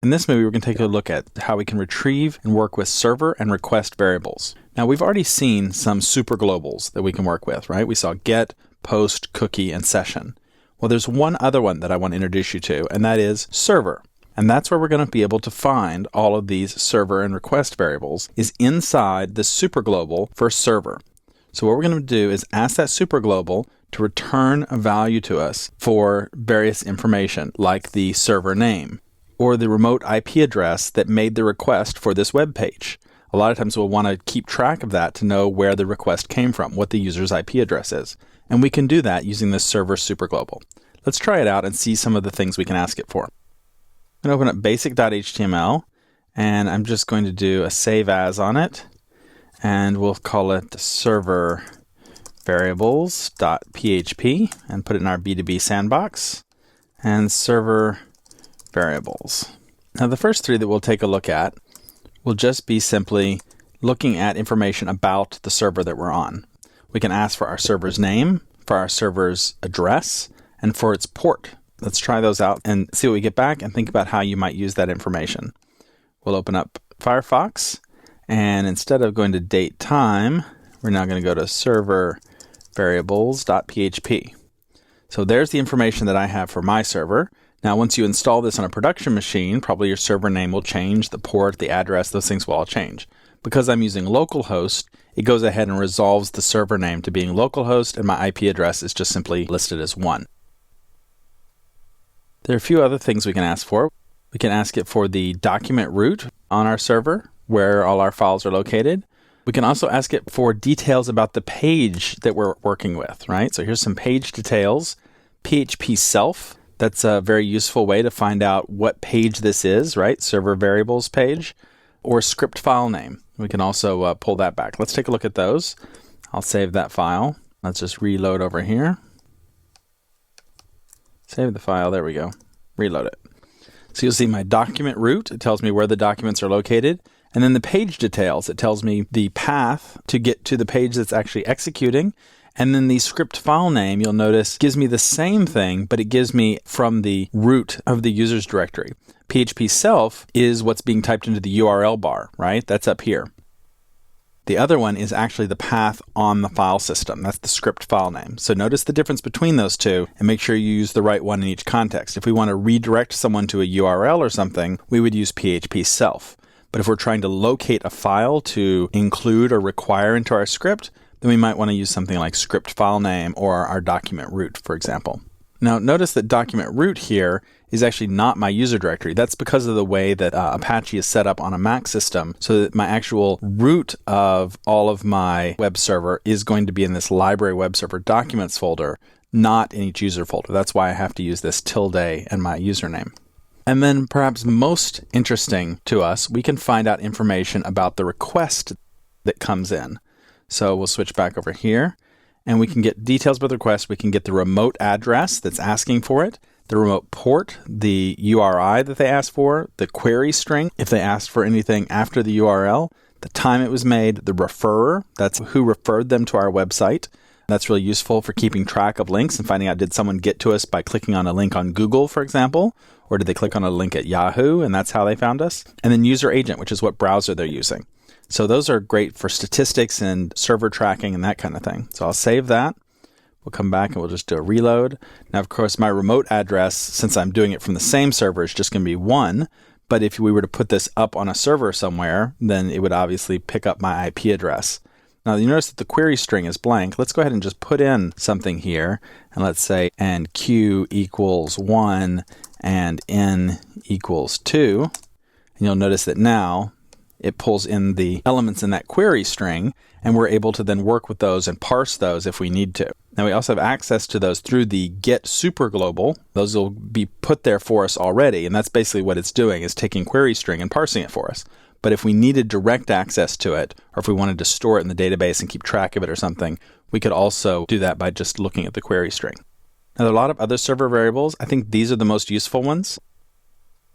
In this movie, we're going to take a look at how we can retrieve and work with server and request variables. Now, we've already seen some super globals that we can work with, right? We saw get, post, cookie, and session. Well, there's one other one that I want to introduce you to, and that is server. And that's where we're going to be able to find all of these server and request variables is inside the super global for server. So what we're going to do is ask that super global to return a value to us for various information, like the server name or the remote IP address that made the request for this web page. A lot of times we'll want to keep track of that to know where the request came from, what the user's IP address is. And we can do that using this server superglobal. Let's try it out and see some of the things we can ask it for. I'm going to open up basic.html, and I'm just going to do a save as on it, and we'll call it server variables.php and put it in our B2B sandbox, and server variables. Now the first three that we'll take a look at will just be simply looking at information about the server that we're on. We can ask for our server's name, for our server's address, and for its port. Let's try those out and see what we get back and think about how you might use that information. We'll open up Firefox, and instead of going to date time, we're now going to go to server variables.php. So there's the information that I have for my server. Now, once you install this on a production machine, probably your server name will change, the port, the address, those things will all change. Because I'm using localhost, it goes ahead and resolves the server name to being localhost, and my IP address is just simply listed as 1. There are a few other things we can ask for. We can ask it for the document root on our server, where all our files are located. We can also ask it for details about the page that we're working with, right? So here's some page details. PHP self. That's a very useful way to find out what page this is, right? Server variables page, or script file name. We can also pull that back. Let's take a look at those. I'll save that file. Let's just reload over here. Save the file. There we go. Reload it. So you'll see my document root. It tells me where the documents are located. And then the page details. It tells me the path to get to the page that's actually executing. And then the script file name, you'll notice, gives me the same thing, but it gives me from the root of the user's directory. PHP self is what's being typed into the URL bar, right? That's up here. The other one is actually the path on the file system. That's the script file name. So notice the difference between those two and make sure you use the right one in each context. If we want to redirect someone to a URL or something, we would use PHP self. But if we're trying to locate a file to include or require into our script, then we might want to use something like script file name or our document root, for example. Now, notice that document root here is actually not my user directory. That's because of the way that Apache is set up on a Mac system, so that my actual root of all of my web server is going to be in this library web server documents folder, not in each user folder. That's why I have to use this tilde and my username. And then perhaps most interesting to us, we can find out information about the request that comes in. So we'll switch back over here, and we can get details about the request. We can get the remote address that's asking for it, the remote port, the URI that they asked for, the query string if they asked for anything after the URL, the time it was made, the referrer, that's who referred them to our website. That's really useful for keeping track of links and finding out, did someone get to us by clicking on a link on Google, for example, or did they click on a link at Yahoo and that's how they found us? And then user agent, which is what browser they're using. So those are great for statistics and server tracking and that kind of thing. So I'll save that. We'll come back and we'll just do a reload. Now, of course, my remote address, since I'm doing it from the same server, is just going to be 1. But if we were to put this up on a server somewhere, then it would obviously pick up my IP address. Now, you notice that the query string is blank. Let's go ahead and just put in something here. And let's say, and Q equals 1 and N equals 2. And you'll notice that now it pulls in the elements in that query string, and we're able to then work with those and parse those if we need to. Now, we also have access to those through the get superglobal. Those will be put there for us already, and that's basically what it's doing, is taking query string and parsing it for us. But if we needed direct access to it, or if we wanted to store it in the database and keep track of it or something, we could also do that by just looking at the query string. Now, there are a lot of other server variables. I think these are the most useful ones.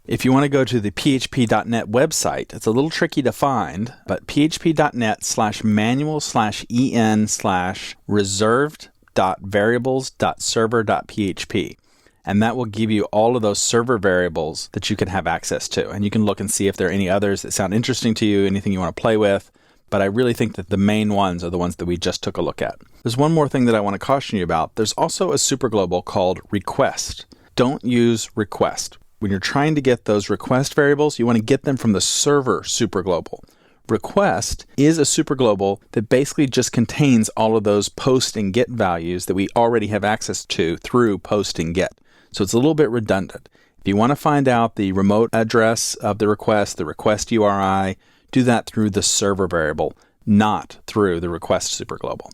If you want to go to the php.net website, it's a little tricky to find, but php.net/manual/en/reserved.variables.server.php. And that will give you all of those server variables that you can have access to. And you can look and see if there are any others that sound interesting to you, anything you want to play with. But I really think that the main ones are the ones that we just took a look at. There's one more thing that I want to caution you about. There's also a superglobal called request. Don't use request. When you're trying to get those request variables, you want to get them from the server superglobal. Request is a superglobal that basically just contains all of those post and get values that we already have access to through post and get. So it's a little bit redundant. If you want to find out the remote address of the request URI, do that through the server variable, not through the request superglobal.